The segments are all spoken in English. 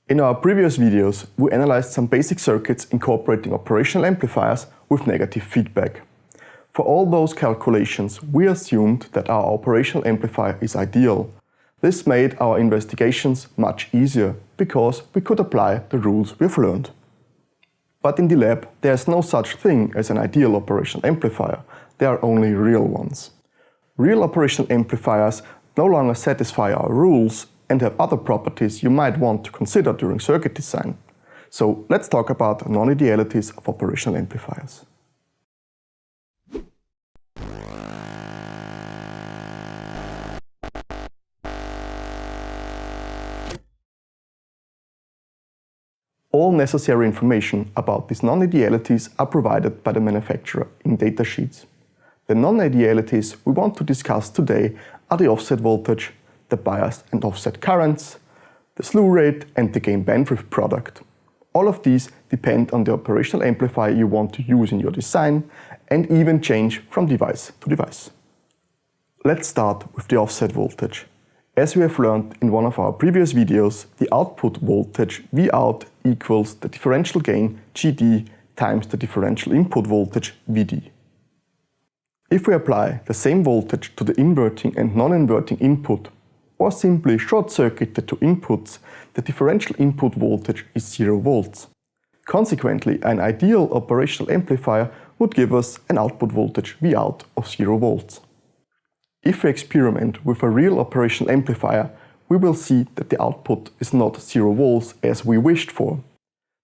In our previous videos, we analyzed some basic circuits incorporating operational amplifiers with negative feedback. For all those calculations, we assumed that our operational amplifier is ideal. This made our investigations much easier, because we could apply the rules we've learned. But in the lab, there is no such thing as an ideal operational amplifier. There are only real ones. Real operational amplifiers no longer satisfy our rules and have other properties you might want to consider during circuit design. So let's talk about non-idealities of operational amplifiers. All necessary information about these non-idealities are provided by the manufacturer in datasheets. The non-idealities we want to discuss today are the offset voltage, the bias and offset currents, the slew rate and the gain bandwidth product. All of these depend on the operational amplifier you want to use in your design and even change from device to device. Let's start with the offset voltage. As we have learned in one of our previous videos, the output voltage Vout equals the differential gain Gd times the differential input voltage Vd. If we apply the same voltage to the inverting and non-inverting input, or simply short-circuit the two inputs, the differential input voltage is 0 volts. Consequently, an ideal operational amplifier would give us an output voltage Vout of 0 volts. If we experiment with a real operational amplifier, we will see that the output is not 0 volts as we wished for.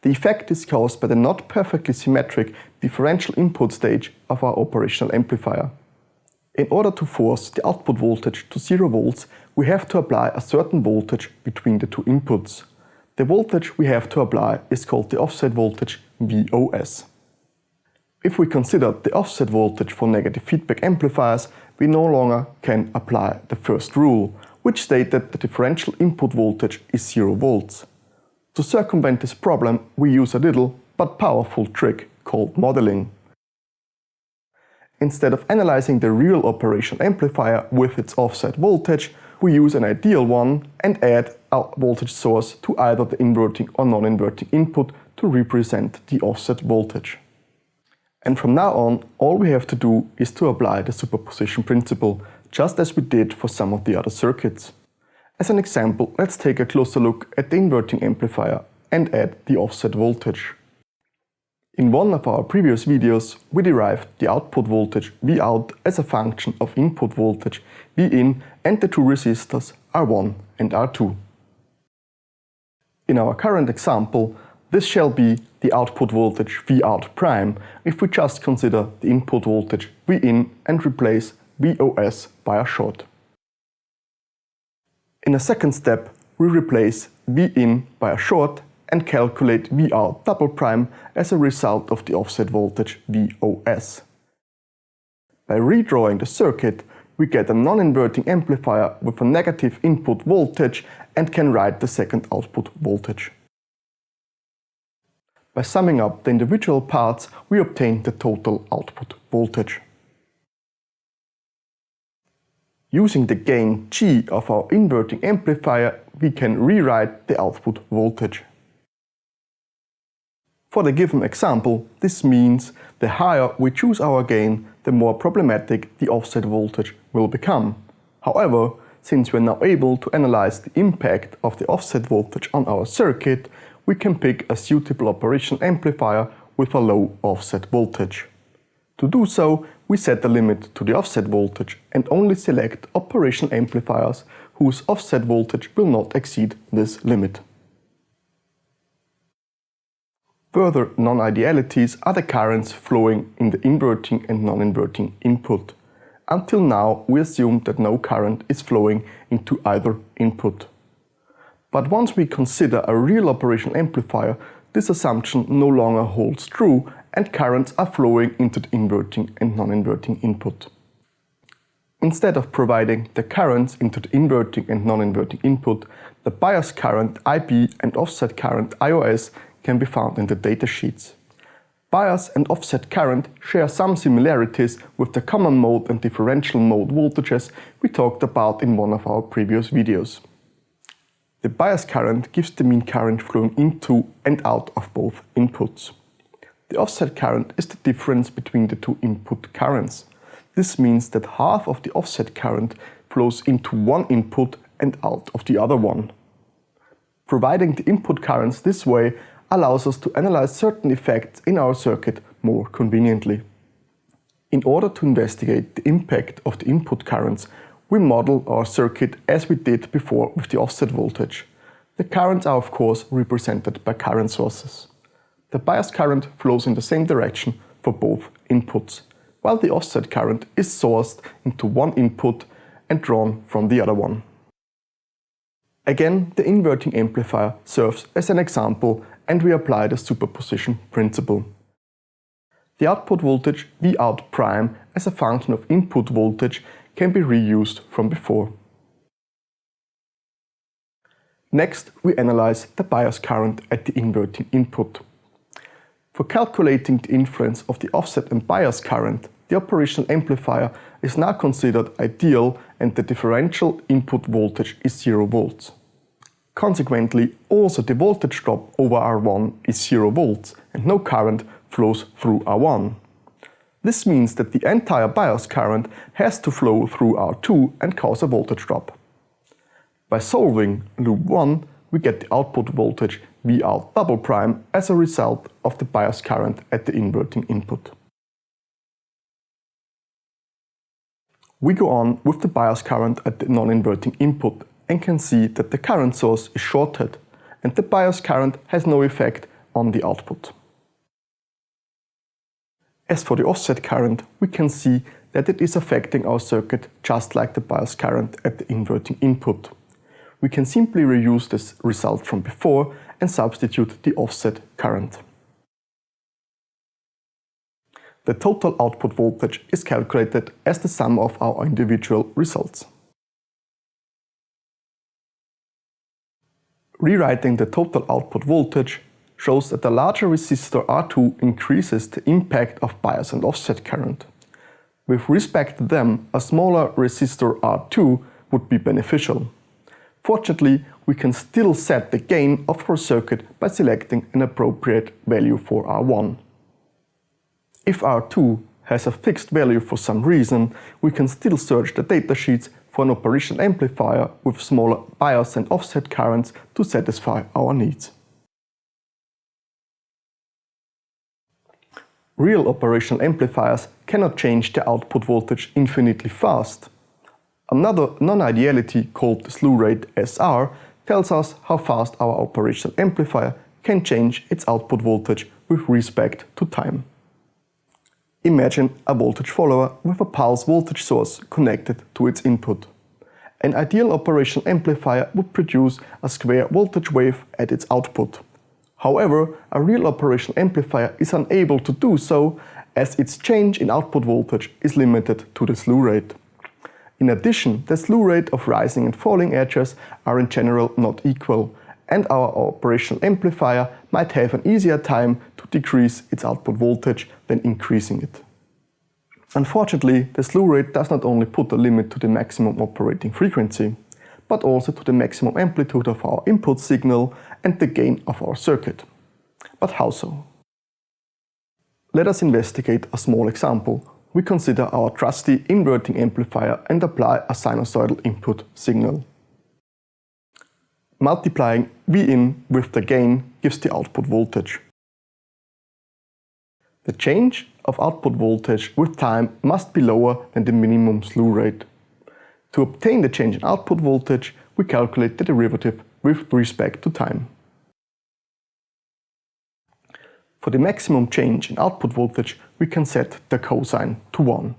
The effect is caused by the not perfectly symmetric differential input stage of our operational amplifier. In order to force the output voltage to 0 volts, we have to apply a certain voltage between the two inputs. The voltage we have to apply is called the offset voltage VOS. If we consider the offset voltage for negative feedback amplifiers, we no longer can apply the first rule, which stated the differential input voltage is 0 volts. To circumvent this problem, we use a little but powerful trick called modeling. Instead of analyzing the real operational amplifier with its offset voltage, we use an ideal one and add a voltage source to either the inverting or non-inverting input to represent the offset voltage. And from now on, all we have to do is to apply the superposition principle, just as we did for some of the other circuits. As an example, let's take a closer look at the inverting amplifier and add the offset voltage. In one of our previous videos, we derived the output voltage Vout as a function of input voltage Vin and the two resistors R1 and R2. In our current example, this shall be the output voltage Vout prime if we just consider the input voltage Vin and replace VOS by a short. In a second step, we replace Vin by a short and calculate Vout double prime as a result of the offset voltage VOS. By redrawing the circuit, we get a non-inverting amplifier with a negative input voltage and can write the second output voltage. By summing up the individual parts, we obtain the total output voltage. Using the gain G of our inverting amplifier, we can rewrite the output voltage. For the given example, this means the higher we choose our gain, the more problematic the offset voltage will become. However, since we're now able to analyze the impact of the offset voltage on our circuit, we can pick a suitable operational amplifier with a low offset voltage. To do so, we set the limit to the offset voltage and only select operational amplifiers whose offset voltage will not exceed this limit. Further non-idealities are the currents flowing in the inverting and non-inverting input. Until now, we assumed that no current is flowing into either input. But once we consider a real operational amplifier, this assumption no longer holds true and currents are flowing into the inverting and non-inverting input. Instead of providing the currents into the inverting and non-inverting input, the bias current IB and offset current IOS can be found in the datasheets. Bias and offset current share some similarities with the common mode and differential mode voltages we talked about in one of our previous videos. The bias current gives the mean current flowing into and out of both inputs. The offset current is the difference between the two input currents. This means that half of the offset current flows into one input and out of the other one. Providing the input currents this way allows us to analyze certain effects in our circuit more conveniently. In order to investigate the impact of the input currents, we model our circuit as we did before with the offset voltage. The currents are of course represented by current sources. The bias current flows in the same direction for both inputs, while the offset current is sourced into one input and drawn from the other one. Again, the inverting amplifier serves as an example and we apply the superposition principle. The output voltage Vout prime as a function of input voltage can be reused from before. Next, we analyze the bias current at the inverting input. For calculating the influence of the offset and bias current, the operational amplifier is now considered ideal and the differential input voltage is 0 volts. Consequently, also the voltage drop over R1 is 0 volts and no current flows through R1. This means that the entire bias current has to flow through R2 and cause a voltage drop. By solving loop 1, we get the output voltage Vout double prime as a result of the bias current at the inverting input. We go on with the bias current at the non-inverting input and can see that the current source is shorted and the bias current has no effect on the output. As for the offset current, we can see that it is affecting our circuit just like the bias current at the inverting input. We can simply reuse this result from before and substitute the offset current. The total output voltage is calculated as the sum of our individual results. Rewriting the total output voltage shows that the larger resistor R2 increases the impact of bias and offset current. With respect to them, a smaller resistor R2 would be beneficial. Fortunately, we can still set the gain of our circuit by selecting an appropriate value for R1. If R2 has a fixed value for some reason, we can still search the datasheets for an operational amplifier with smaller bias and offset currents to satisfy our needs. Real operational amplifiers cannot change the output voltage infinitely fast. Another non-ideality called the slew rate SR tells us how fast our operational amplifier can change its output voltage with respect to time. Imagine a voltage follower with a pulse voltage source connected to its input. An ideal operational amplifier would produce a square voltage wave at its output. However, a real operational amplifier is unable to do so as its change in output voltage is limited to the slew rate. In addition, the slew rate of rising and falling edges are in general not equal, and our operational amplifier might have an easier time to decrease its output voltage than increasing it. Unfortunately, the slew rate does not only put a limit to the maximum operating frequency, but also to the maximum amplitude of our input signal and the gain of our circuit. But how so? Let us investigate a small example. We consider our trusty inverting amplifier and apply a sinusoidal input signal. Multiplying Vin with the gain gives the output voltage. The change of output voltage with time must be lower than the minimum slew rate. To obtain the change in output voltage, we calculate the derivative with respect to time. For the maximum change in output voltage, we can set the cosine to 1.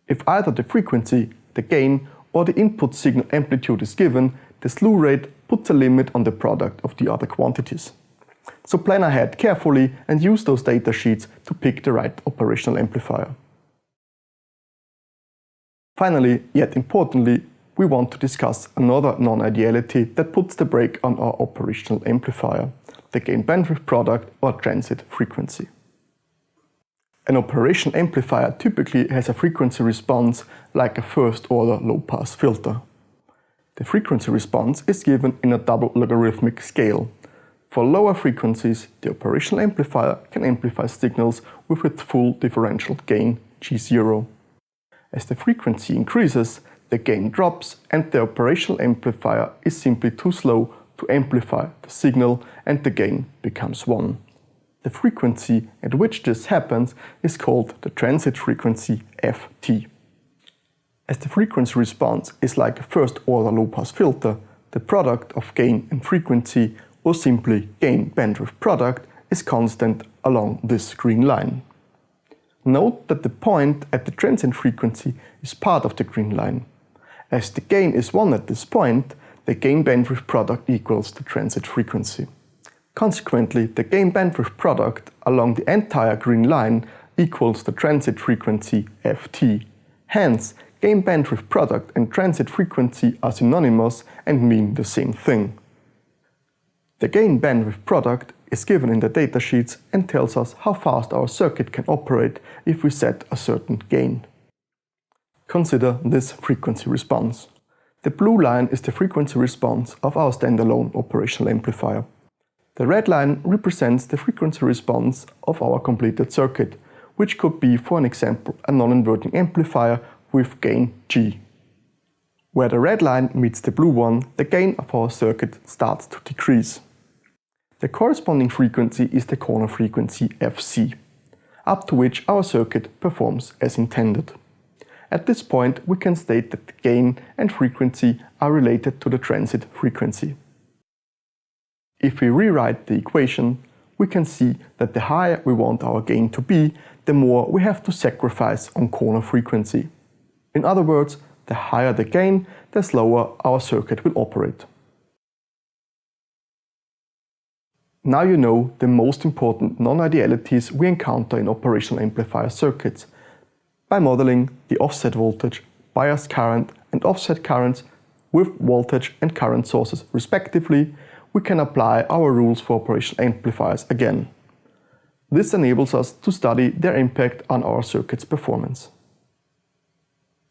If either the frequency, the gain, or the input signal amplitude is given, the slew rate puts a limit on the product of the other quantities. So plan ahead carefully and use those datasheets to pick the right operational amplifier. Finally, yet importantly, we want to discuss another non-ideality that puts the brake on our operational amplifier, the gain-bandwidth product or transit frequency. An operational amplifier typically has a frequency response like a first-order low-pass filter. The frequency response is given in a double logarithmic scale. For lower frequencies, the operational amplifier can amplify signals with its full differential gain G0. As the frequency increases, the gain drops and the operational amplifier is simply too slow to amplify the signal and the gain becomes 1. The frequency at which this happens is called the transit frequency Ft. As the frequency response is like a first-order low-pass filter, the product of gain and frequency, or simply gain-bandwidth product, is constant along this green line. Note that the point at the transient frequency is part of the green line. As the gain is 1 at this point, the gain-bandwidth product equals the transit frequency. Consequently, the gain-bandwidth product along the entire green line equals the transit frequency Ft. Hence, gain-bandwidth product and transit frequency are synonymous and mean the same thing. The gain-bandwidth product is given in the datasheets and tells us how fast our circuit can operate if we set a certain gain. Consider this frequency response. The blue line is the frequency response of our standalone operational amplifier. The red line represents the frequency response of our completed circuit, which could be, for an example, a non-inverting amplifier with gain G. Where the red line meets the blue one, the gain of our circuit starts to decrease. The corresponding frequency is the corner frequency Fc, up to which our circuit performs as intended. At this point, we can state that the gain and frequency are related to the transit frequency. If we rewrite the equation, we can see that the higher we want our gain to be, the more we have to sacrifice on corner frequency. In other words, the higher the gain, the slower our circuit will operate. Now you know the most important non-idealities we encounter in operational amplifier circuits. By modeling the offset voltage, bias current and offset currents with voltage and current sources respectively, we can apply our rules for operational amplifiers again. This enables us to study their impact on our circuit's performance.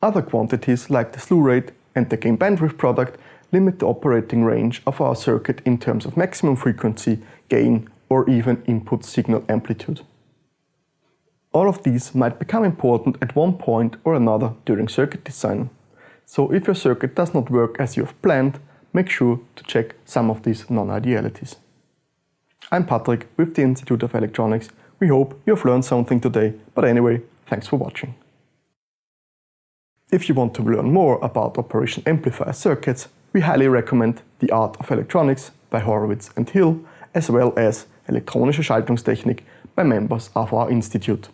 Other quantities like the slew rate and the gain-bandwidth product limit the operating range of our circuit in terms of maximum frequency, gain, or even input signal amplitude. All of these might become important at one point or another during circuit design. So if your circuit does not work as you have planned, make sure to check some of these non-idealities. I'm Patrick with the Institute of Electronics. We hope you have learned something today, but anyway, thanks for watching. If you want to learn more about operational amplifier circuits, we highly recommend The Art of Electronics by Horowitz and Hill, as well as Elektronische Schaltungstechnik by members of our institute.